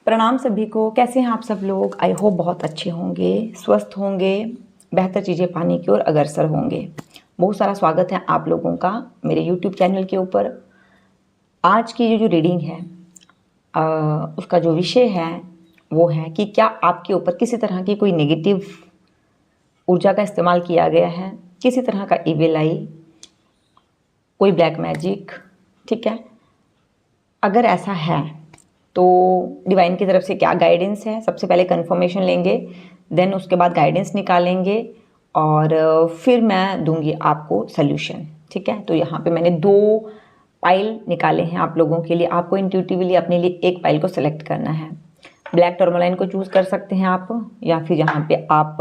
प्रणाम सभी को। कैसे हैं आप सब लोग? आई होप बहुत अच्छे होंगे, स्वस्थ होंगे, बेहतर चीज़ें पाने की ओर अग्रसर होंगे। बहुत सारा स्वागत है आप लोगों का मेरे यूट्यूब चैनल के ऊपर। आज की जो रीडिंग है उसका जो विषय है वो है कि क्या आपके ऊपर किसी तरह की कोई नेगेटिव ऊर्जा का इस्तेमाल किया गया है, किसी तरह का इविल आई, कोई ब्लैक मैजिक। ठीक है, अगर ऐसा है तो डिवाइन की तरफ से क्या गाइडेंस है, सबसे पहले कंफर्मेशन लेंगे, देन उसके बाद गाइडेंस निकालेंगे और फिर मैं दूंगी आपको सल्यूशन। ठीक है, तो यहाँ पे मैंने 2 पाइल निकाले हैं आप लोगों के लिए। आपको इंट्यूटिवली अपने लिए एक पाइल को सेलेक्ट करना है। ब्लैक टर्मोलाइन को चूज़ कर सकते हैं आप, या फिर यहाँ पे आप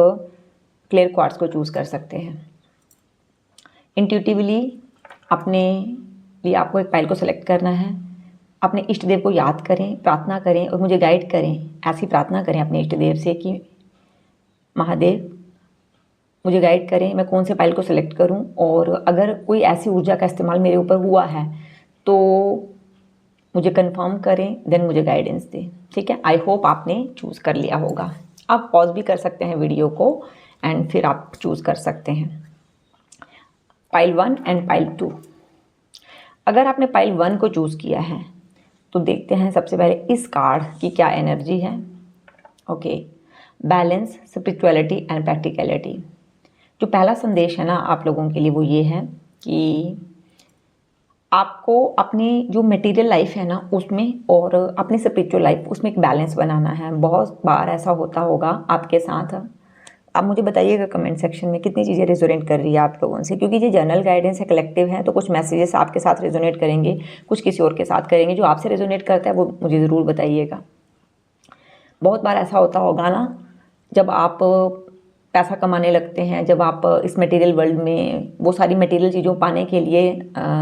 क्लियर क्वार्ट्ज को चूज़ कर सकते हैं। इंट्यूटिवली अपने लिए आपको एक पाइल को सेलेक्ट करना है। अपने इष्ट देव को याद करें, प्रार्थना करें और मुझे गाइड करें। ऐसी प्रार्थना करें अपने इष्ट देव से कि महादेव मुझे गाइड करें, मैं कौन से पाइल को सिलेक्ट करूं, और अगर कोई ऐसी ऊर्जा का इस्तेमाल मेरे ऊपर हुआ है तो मुझे कंफर्म करें, देन मुझे गाइडेंस दें। ठीक है, आई होप आपने चूज़ कर लिया होगा। आप पॉज भी कर सकते हैं वीडियो को एंड फिर आप चूज़ कर सकते हैं पाइल 1 एंड पाइल 2। अगर आपने पाइल 1 को चूज़ किया है तो देखते हैं सबसे पहले इस कार्ड की क्या एनर्जी है। Okay, balance, spirituality and practicality. जो पहला संदेश है ना आप लोगों के लिए वो ये है कि आपको अपनी जो मटेरियल लाइफ है ना उसमें और अपनी स्पिरिचुअल लाइफ उसमें एक बैलेंस बनाना है। बहुत बार ऐसा होता होगा आपके साथ। आप मुझे बताइएगा कमेंट सेक्शन में कितनी चीज़ें रेजोनेट कर रही है आप लोगों से, क्योंकि ये जनरल गाइडेंस है, कलेक्टिव है, तो कुछ मैसेजेस आपके साथ रेजोनेट करेंगे, कुछ किसी और के साथ करेंगे। जो आपसे रेजोनेट करता है वो मुझे ज़रूर बताइएगा। बहुत बार ऐसा होता होगा ना, जब आप पैसा कमाने लगते हैं, जब आप इस मटेरियल वर्ल्ड में वो सारी मटेरियल चीज़ों पाने के लिए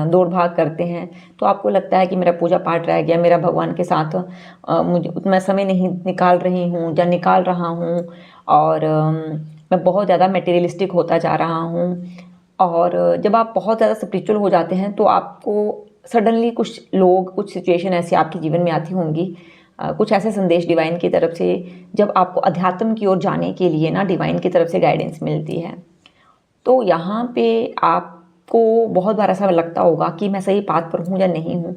दौड़ भाग करते हैं, तो आपको लगता है कि मेरा पूजा पाठ रह गया, मेरा भगवान के साथ मुझे उतना समय नहीं निकाल रही हूँ या निकाल रहा हूँ, और मैं बहुत ज़्यादा मटेरियलिस्टिक होता जा रहा हूँ। और जब आप बहुत ज़्यादा स्पिरिचुअल हो जाते हैं तो आपको सडनली कुछ लोग, कुछ सिचुएशन ऐसी आपके जीवन में आती होंगी, कुछ ऐसे संदेश डिवाइन की तरफ से, जब आपको अध्यात्म की ओर जाने के लिए ना डिवाइन की तरफ से गाइडेंस मिलती है। तो यहाँ पे आपको बहुत बार ऐसा लगता होगा कि मैं सही पाथ पर हूँ या नहीं हूँ।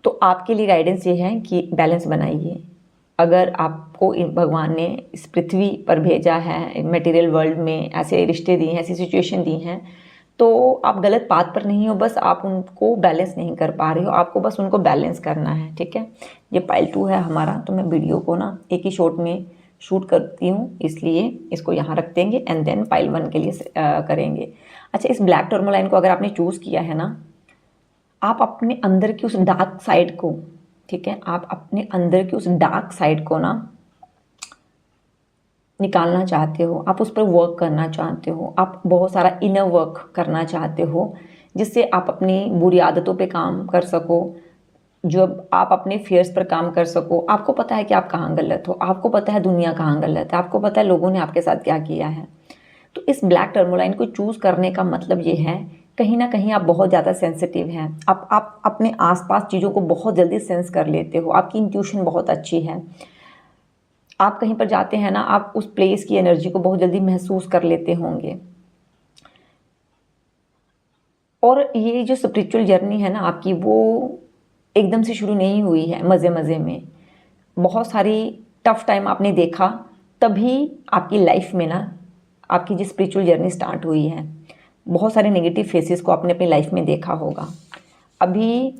तो आपके लिए गाइडेंस ये है कि बैलेंस बनाइए। अगर आपको भगवान ने इस पृथ्वी पर भेजा है, मटेरियल वर्ल्ड में ऐसे रिश्ते दिए हैं, ऐसी सिचुएशन दी हैं, तो आप गलत पाथ पर नहीं हो, बस आप उनको बैलेंस नहीं कर पा रहे हो, आपको बस उनको बैलेंस करना है। ठीक है, ये पाइल 2 है हमारा, तो मैं वीडियो को ना एक ही शॉट में शूट करती हूँ, इसलिए इसको यहाँ रख देंगे एंड देन पाइल 1 के लिए करेंगे। अच्छा, इस ब्लैक टर्मोलाइन को अगर आपने चूज़ किया है ना, आप अपने अंदर की उस डार्क साइड को, ठीक है, आप अपने अंदर की उस डार्क साइड को ना निकालना चाहते हो, आप उस पर वर्क करना चाहते हो, आप बहुत सारा इनर वर्क करना चाहते हो, जिससे आप अपनी बुरी आदतों पे काम कर सको, जब आप अपने फियर्स पर काम कर सको। आपको पता है कि आप कहाँ गलत हो, आपको पता है दुनिया कहाँ गलत है, आपको पता है लोगों ने आपके साथ क्या किया है। तो इस ब्लैक टर्मोलाइन को चूज़ करने का मतलब ये है, कहीं ना कहीं आप बहुत ज़्यादा सेंसिटिव हैं, आप अपने आसपास चीज़ों को बहुत जल्दी सेंस कर लेते हो, आपकी इंट्यूशन बहुत अच्छी है। आप कहीं पर जाते हैं ना, आप उस प्लेस की एनर्जी को बहुत जल्दी महसूस कर लेते होंगे। और ये जो स्पिरिचुअल जर्नी है ना आपकी, वो एकदम से शुरू नहीं हुई है मज़े मज़े में। बहुत सारी टफ टाइम आपने देखा, तभी आपकी लाइफ में ना आपकी जो स्पिरिचुअल जर्नी स्टार्ट हुई है। बहुत सारे नेगेटिव फेसेस को आपने अपनी लाइफ में देखा होगा। अभी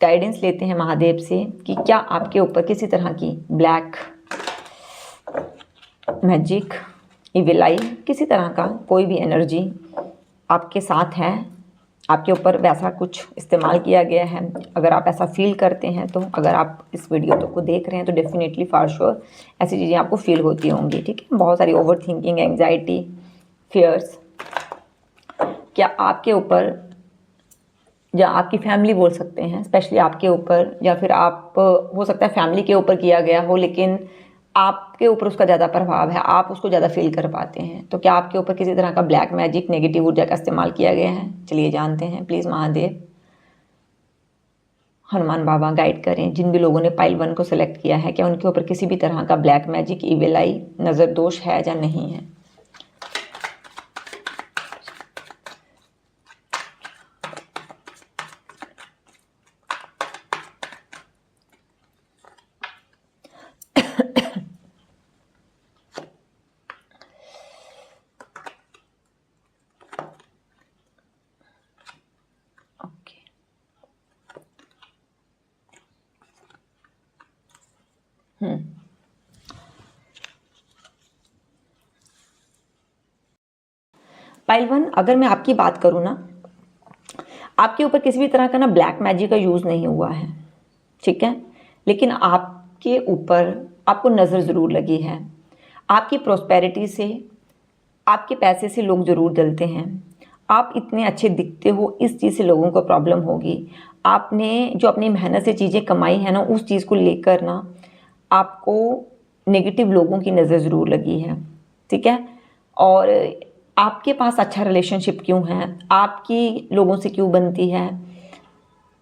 गाइडेंस लेते हैं महादेव से कि क्या आपके ऊपर किसी तरह की ब्लैक मैजिक, इविल आई, किसी तरह का कोई भी एनर्जी आपके साथ है, आपके ऊपर वैसा कुछ इस्तेमाल किया गया है। अगर आप ऐसा फील करते हैं तो, अगर आप इस वीडियो को देख रहे हैं तो डेफिनेटली फॉर श्योर ऐसी चीज़ें आपको फील होती होंगी। ठीक है, बहुत सारी ओवर थिंकिंग, एंग्जाइटी, फियर्स, क्या आपके ऊपर या आपकी फैमिली बोल सकते हैं, स्पेशली आपके ऊपर, या फिर आप हो सकता है फैमिली के ऊपर किया गया हो, लेकिन आपके ऊपर उसका ज़्यादा प्रभाव है, आप उसको ज़्यादा फील कर पाते हैं। तो क्या आपके ऊपर किसी तरह का ब्लैक मैजिक, नेगेटिव ऊर्जा का इस्तेमाल किया गया है? चलिए जानते हैं। Please Mahadev Hanuman Baba guide करें। जिन भी लोगों ने पाइल 1 को सिलेक्ट किया है, क्या उनके ऊपर किसी भी तरह का ब्लैक मैजिक, इविल आई, नज़र दोष है या नहीं है। ओके, पाइल 1, अगर मैं आपकी बात करूँ ना, आपके ऊपर किसी भी तरह का ना ब्लैक मैजिक का यूज़ नहीं हुआ है, ठीक है। लेकिन आपके ऊपर आपको नज़र ज़रूर लगी है। आपकी प्रॉस्पेरिटी से, आपके पैसे से लोग ज़रूर जलते हैं। आप इतने अच्छे दिखते हो, इस चीज़ से लोगों को प्रॉब्लम होगी। आपने जो अपनी मेहनत से चीज़ें कमाई है ना, उस चीज़ को लेकर ना आपको नेगेटिव लोगों की नज़र ज़रूर लगी है, ठीक है। और आपके पास अच्छा रिलेशनशिप क्यों है, आपकी लोगों से क्यों बनती है,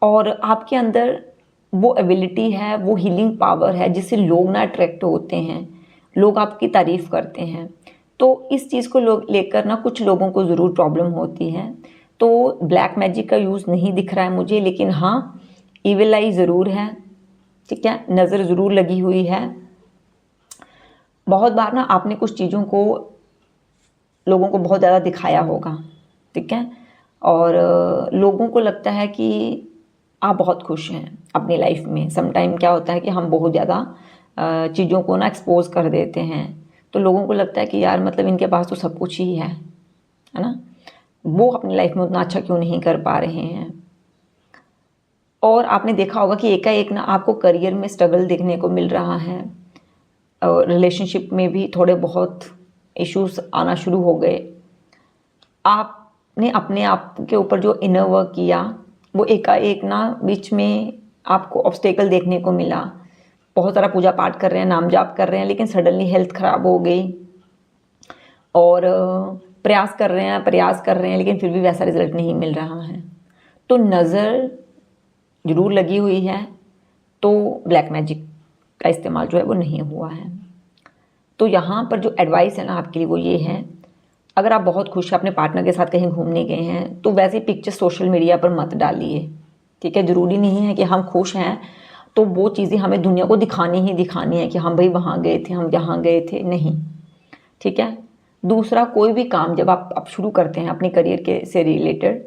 और आपके अंदर वो एबिलिटी है, वो हीलिंग पावर है जिससे लोग ना अट्रैक्ट होते हैं, लोग आपकी तारीफ़ करते हैं। तो इस चीज़ को लोग लेकर ना कुछ लोगों को ज़रूर प्रॉब्लम होती है। तो ब्लैक मैजिक का यूज़ नहीं दिख रहा है मुझे, लेकिन हाँ, इविल आई ज़रूर है, ठीक है, नज़र ज़रूर लगी हुई है। बहुत बार ना आपने कुछ चीज़ों को लोगों को बहुत ज़्यादा दिखाया होगा, ठीक है, और लोगों को लगता है कि आप बहुत खुश हैं अपनी लाइफ में। सम टाइम क्या होता है कि हम बहुत ज़्यादा चीज़ों को ना एक्सपोज कर देते हैं, तो लोगों को लगता है कि यार मतलब इनके पास तो सब कुछ ही है ना, वो अपनी लाइफ में उतना अच्छा क्यों नहीं कर पा रहे हैं। और आपने देखा होगा कि एकाएक ना आपको करियर में स्ट्रगल देखने को मिल रहा है, और रिलेशनशिप में भी थोड़े बहुत इश्यूज आना शुरू हो गए। आपने अपने आप के ऊपर जो इनर वर्क किया, वो एकाएक ना बीच में आपको ऑब्स्टेकल देखने को मिला। बहुत सारा पूजा पाठ कर रहे हैं, नाम जाप कर रहे हैं, लेकिन सडनली हेल्थ ख़राब हो गई, और प्रयास कर रहे हैं, लेकिन फिर भी वैसा रिजल्ट नहीं मिल रहा है। तो नज़र ज़रूर लगी हुई है, तो ब्लैक मैजिक का इस्तेमाल जो है वो नहीं हुआ है। तो यहाँ पर जो एडवाइस है ना आपके लिए वो ये है, अगर आप बहुत खुश हैं, अपने पार्टनर के साथ कहीं घूमने गए हैं, तो वैसे पिक्चर सोशल मीडिया पर मत डालिए, ठीक है। ज़रूरी नहीं है कि हम खुश हैं तो वो चीज़ें हमें दुनिया को दिखानी ही दिखानी है कि हम भाई वहाँ गए थे, हम यहाँ गए थे, नहीं, ठीक है। दूसरा, कोई भी काम जब आप शुरू करते हैं अपने करियर के से रिलेटेड,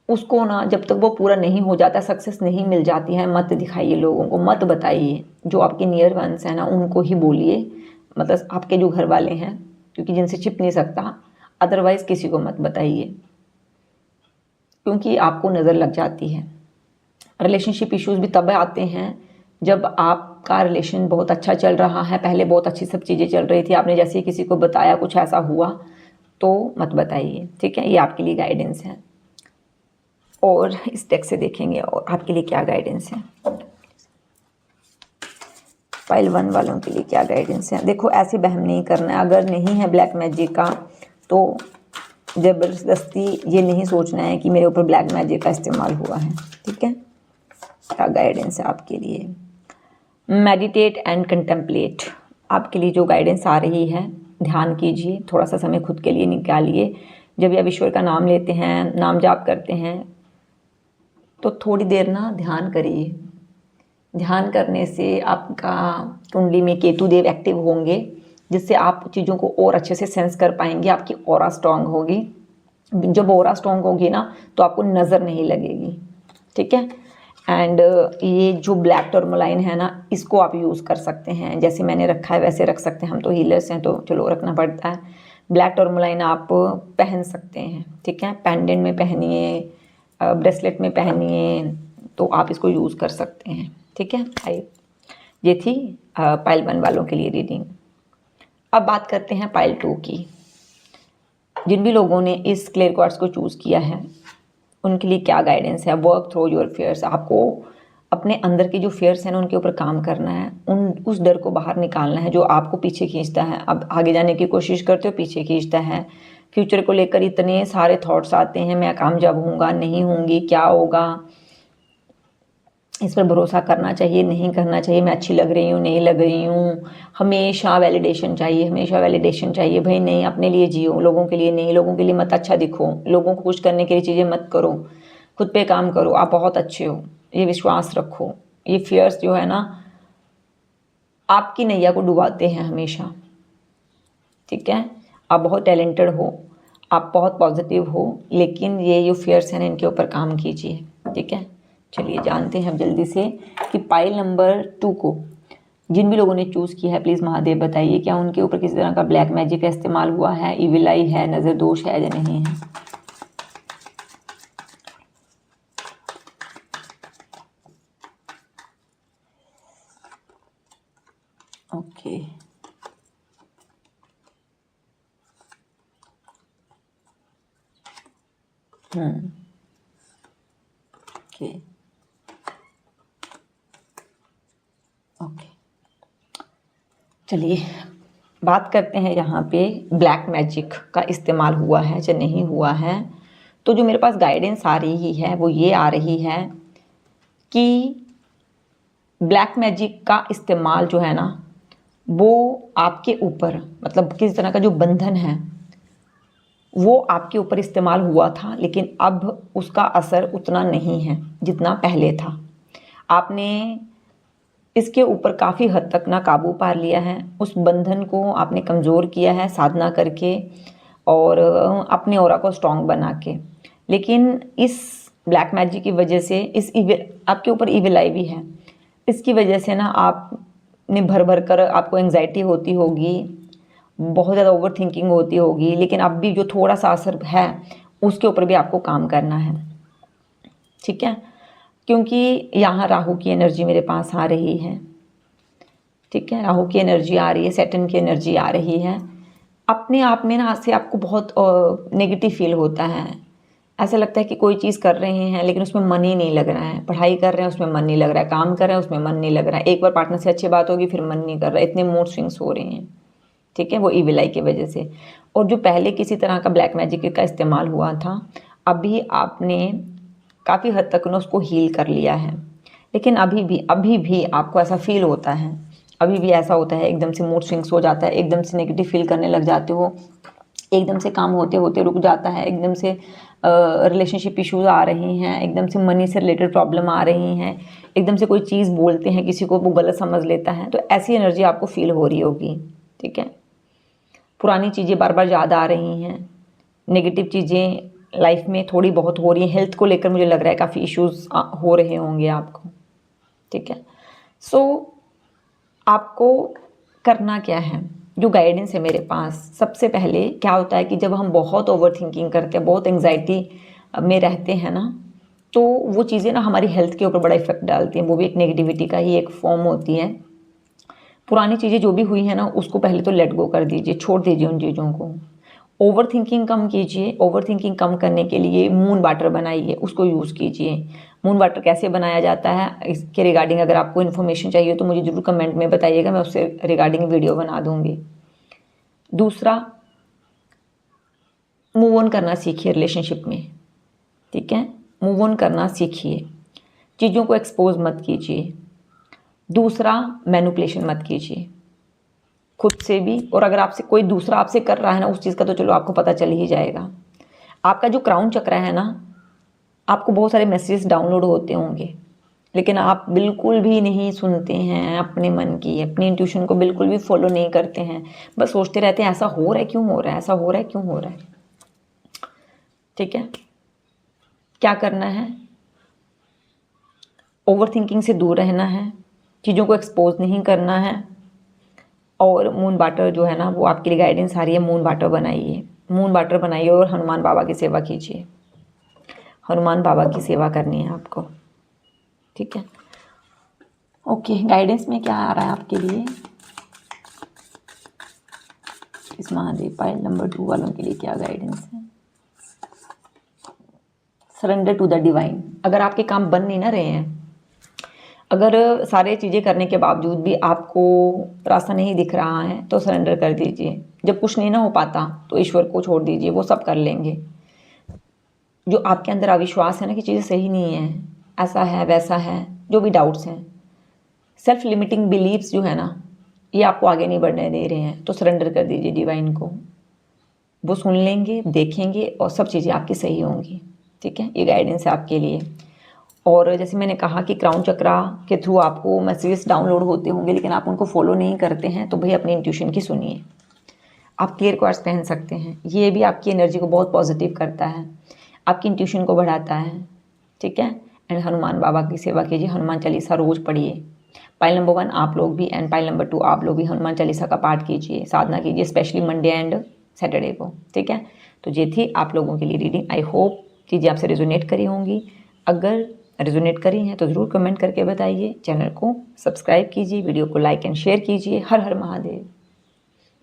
उसको ना जब तक वो पूरा नहीं हो जाता, सक्सेस नहीं मिल जाती है, मत दिखाइए लोगों को, मत बताइए। जो आपके नियर वंस हैं ना उनको ही बोलिए, मतलब आपके जो घर वाले हैं, क्योंकि जिनसे छिप नहीं सकता, अदरवाइज़ किसी को मत बताइए, क्योंकि आपको नज़र लग जाती है। रिलेशनशिप इश्यूज़ भी तब आते हैं जब आपका रिलेशन बहुत अच्छा चल रहा है, पहले बहुत अच्छी सब चीज़ें चल रही थी, आपने जैसे ही किसी को बताया कुछ ऐसा हुआ, तो मत बताइए, ठीक है। ये आपके लिए गाइडेंस है। और इस डेक से देखेंगे और आपके लिए क्या गाइडेंस है, पाइल 1 वालों के लिए क्या गाइडेंस है। देखो, ऐसे बहम नहीं करना है, अगर नहीं है ब्लैक मैजिक का तो ज़बरदस्ती ये नहीं सोचना है कि मेरे ऊपर ब्लैक मैजिक का इस्तेमाल हुआ है, ठीक है। क्या गाइडेंस है आपके लिए, मेडिटेट एंड कंटेम्पलेट। आपके लिए जो गाइडेंस आ रही है, ध्यान कीजिए, थोड़ा सा समय खुद के लिए निकालिए। जब भी आप ईश्वर का नाम लेते हैं, नाम जाप करते हैं, तो थोड़ी देर ना ध्यान करिए। ध्यान करने से आपका कुंडली में केतु देव एक्टिव होंगे, जिससे आप चीज़ों को और अच्छे से सेंस कर पाएंगे, आपकी ऑरा स्ट्रांग होगी। जब ऑरा स्ट्रांग होगी ना तो आपको नज़र नहीं लगेगी, ठीक है। एंड ये जो ब्लैक टर्मलाइन है ना, इसको आप यूज़ कर सकते हैं, जैसे मैंने रखा है वैसे रख सकते हैं। हम तो हीलर्स हैं तो चलो रखना पड़ता है। ब्लैक टर्मलाइन आप पहन सकते हैं, ठीक है, पेंडेंट में पहनिए, ब्रेसलेट में पहनिए, तो आप इसको यूज़ कर सकते हैं, ठीक है। ये थी पाइल 1 वालों के लिए रीडिंग। अब बात करते हैं पाइल 2 की। जिन भी लोगों ने इस क्लियर क्वार्ट्ज को चूज़ किया है उनके लिए क्या गाइडेंस है। Work through your fears. आपको अपने अंदर की जो फियर्स हैं ना उनके ऊपर काम करना है, उस डर को बाहर निकालना है जो आपको पीछे खींचता है। अब आगे जाने की कोशिश करते हो, पीछे खींचता है। फ्यूचर को लेकर इतने सारे थॉट्स आते हैं, मैं कामयाब होऊंगा, नहीं होंगी, क्या होगा, इस पर भरोसा करना चाहिए, नहीं करना चाहिए, मैं अच्छी लग रही हूँ, नहीं लग रही हूँ, हमेशा वैलिडेशन चाहिए, हमेशा वैलिडेशन चाहिए। भाई नहीं, अपने लिए जियो, लोगों के लिए नहीं, लोगों के लिए मत अच्छा दिखो, लोगों को खुश करने के लिए चीज़ें मत करो, खुद पे काम करो, आप बहुत अच्छे हो, ये विश्वास रखो। ये फियर्स जो है ना आपकी नैया को डुबाते हैं हमेशा, ठीक है। आप बहुत टैलेंटेड हो, आप बहुत पॉजिटिव हो, लेकिन ये जो फियर्स हैं ना इनके ऊपर काम कीजिए, ठीक है। चलिए जानते हैं अब जल्दी से कि पाइल नंबर 2 को जिन भी लोगों ने चूज़ किया है प्लीज़ महादेव बताइए, क्या उनके ऊपर किसी तरह का ब्लैक मैजिक का इस्तेमाल हुआ है, इविल आई है, नज़र दोष है या नहीं है। ओके ओके ओके चलिए बात करते हैं यहाँ पे ब्लैक मैजिक का इस्तेमाल हुआ है या नहीं हुआ है। तो जो मेरे पास गाइडेंस आ रही है वो ये आ रही है कि ब्लैक मैजिक का इस्तेमाल जो है ना वो आपके ऊपर, मतलब किस तरह का जो बंधन है वो आपके ऊपर इस्तेमाल हुआ था, लेकिन अब उसका असर उतना नहीं है जितना पहले था। आपने इसके ऊपर काफ़ी हद तक ना काबू पा लिया है, उस बंधन को आपने कमज़ोर किया है साधना करके और अपने ऑरा को स्ट्रॉन्ग बना के। लेकिन इस ब्लैक मैजिक की वजह से इस इविल आपके ऊपर इविल आई भी है, इसकी वजह से ना आपने भर भर कर आपको एंग्जाइटी होती होगी, बहुत ज़्यादा ओवर थिंकिंग होती होगी, लेकिन अब भी जो थोड़ा सा असर है उसके ऊपर भी आपको काम करना है, ठीक है। क्योंकि यहाँ राहु की एनर्जी मेरे पास आ रही है, ठीक है, राहु की एनर्जी आ रही है, सैटर्न की एनर्जी आ रही है। अपने आप में ना से आपको बहुत नेगेटिव फील होता है, ऐसा लगता है कि कोई चीज़ कर रहे हैं लेकिन उसमें मन ही नहीं लग रहा है, पढ़ाई कर रहे हैं उसमें मन नहीं लग रहा है, काम कर रहे हैं उसमें मन नहीं लग रहा है, एक बार पार्टनर से अच्छी बात होगी फिर मन नहीं कर रहा है, इतने मूड स्विंग्स हो रहे हैं, ठीक है, वो इविल आई की वजह से। और जो पहले किसी तरह का ब्लैक मैजिक का इस्तेमाल हुआ था, अभी आपने काफ़ी हद तक ना उसको हील कर लिया है, लेकिन अभी भी आपको ऐसा फील होता है, अभी भी ऐसा होता है, एकदम से मूड स्विंग्स हो जाता है, एकदम से नेगेटिव फील करने लग जाते हो, एकदम से काम होते होते रुक जाता है, एकदम से रिलेशनशिप इश्यूज आ रही हैं, एकदम से मनी से रिलेटेड प्रॉब्लम आ रही हैं, एकदम से कोई चीज़ बोलते हैं किसी को वो गलत समझ लेता है, तो ऐसी एनर्जी आपको फील हो रही होगी, ठीक है। पुरानी चीज़ें बार बार याद आ रही हैं, नेगेटिव चीज़ें लाइफ में थोड़ी बहुत हो रही हैं, हेल्थ को लेकर मुझे लग रहा है काफ़ी इश्यूज हो रहे होंगे आपको, ठीक है। सो आपको करना क्या है, जो गाइडेंस है मेरे पास, सबसे पहले क्या होता है कि जब हम बहुत ओवर थिंकिंग करते हैं, बहुत एंग्जाइटी में रहते हैं ना, तो वो चीज़ें ना हमारी हेल्थ के ऊपर बड़ा इफेक्ट डालती हैं, वो भी एक नेगेटिविटी का ही एक फॉर्म होती है। पुरानी चीज़ें जो भी हुई हैं ना उसको पहले तो लेट गो कर दीजिए, छोड़ दीजिए उन चीज़ों को। ओवर थिंकिंग कम कीजिए, ओवर थिंकिंग कम करने के लिए मून वाटर बनाइए, उसको यूज़ कीजिए। मून वाटर कैसे बनाया जाता है इसके रिगार्डिंग अगर आपको इन्फॉर्मेशन चाहिए तो मुझे ज़रूर कमेंट में बताइएगा, मैं उससे रिगार्डिंग वीडियो बना दूँगी। दूसरा, मूव ऑन करना सीखिए रिलेशनशिप में, ठीक है, मूव ऑन करना सीखिए, चीज़ों को एक्सपोज मत कीजिए। दूसरा, मैनिपुलेशन मत कीजिए खुद से भी, और अगर आपसे कोई दूसरा आपसे कर रहा है ना उस चीज़ का तो चलो आपको पता चल ही जाएगा। आपका जो क्राउन चक्र है ना, आपको बहुत सारे मैसेजेस डाउनलोड होते होंगे, लेकिन आप बिल्कुल भी नहीं सुनते हैं अपने मन की, अपनी इंट्यूशन को बिल्कुल भी फॉलो नहीं करते हैं, बस सोचते रहते हैं ऐसा हो रहा है क्यों हो रहा है, ऐसा हो रहा है क्यों हो रहा है, ठीक है। क्या करना है, ओवर थिंकिंग से दूर रहना है, चीज़ों को एक्सपोज नहीं करना है, और मून वाटर जो है ना वो आपके लिए गाइडेंस आ रही है, मून वाटर बनाइए, मून वाटर बनाइए और हनुमान बाबा की सेवा कीजिए, हनुमान बाबा की सेवा करनी है आपको, ठीक है। ओके, गाइडेंस में क्या आ रहा है आपके लिए इस महादेव पाइल नंबर 2 वालों के लिए, क्या गाइडेंस है। Surrender to the divine. अगर आपके काम बन नहीं ना रहे हैं, अगर सारे चीज़ें करने के बावजूद भी आपको रास्ता नहीं दिख रहा है तो सरेंडर कर दीजिए। जब कुछ नहीं ना हो पाता तो ईश्वर को छोड़ दीजिए, वो सब कर लेंगे। जो आपके अंदर अविश्वास है ना कि चीज़ें सही नहीं है, ऐसा है वैसा है, जो भी डाउट्स हैं, सेल्फ लिमिटिंग बिलीव्स जो है ना, ये आपको आगे नहीं बढ़ने दे रहे हैं, तो सरेंडर कर दीजिए डिवाइन को। वो सुन लेंगे, देखेंगे और सब चीज़ें आपकी सही होंगी। ठीक है, ये गाइडेंस है आपके लिए। और जैसे मैंने कहा कि क्राउन चक्रा के थ्रू आपको मैसेजेस डाउनलोड होते होंगे, लेकिन आप उनको फॉलो नहीं करते हैं, तो भाई अपनी इंट्यूशन की सुनिए। आप क्लियर क्वार्ट्स पहन सकते हैं, ये भी आपकी एनर्जी को बहुत पॉजिटिव करता है, आपकी इंट्यूशन को बढ़ाता है। ठीक है, एंड हनुमान बाबा की सेवा कीजिए, हनुमान चालीसा रोज़ पढ़िए। पाइल नंबर 1 आप लोग भी एंड पाइल नंबर 2 आप लोग भी हनुमान चालीसा का पाठ कीजिए, साधना कीजिए, स्पेशली मंडे एंड सैटरडे को। ठीक है, तो ये थी आप लोगों के लिए रीडिंग। आई होप चीज़ें आपसे रेजोनेट करी होंगी। अगर रेजोनेट करी हैं तो ज़रूर कमेंट करके बताइए। चैनल को सब्सक्राइब कीजिए, वीडियो को लाइक एंड शेयर कीजिए। हर हर महादेव।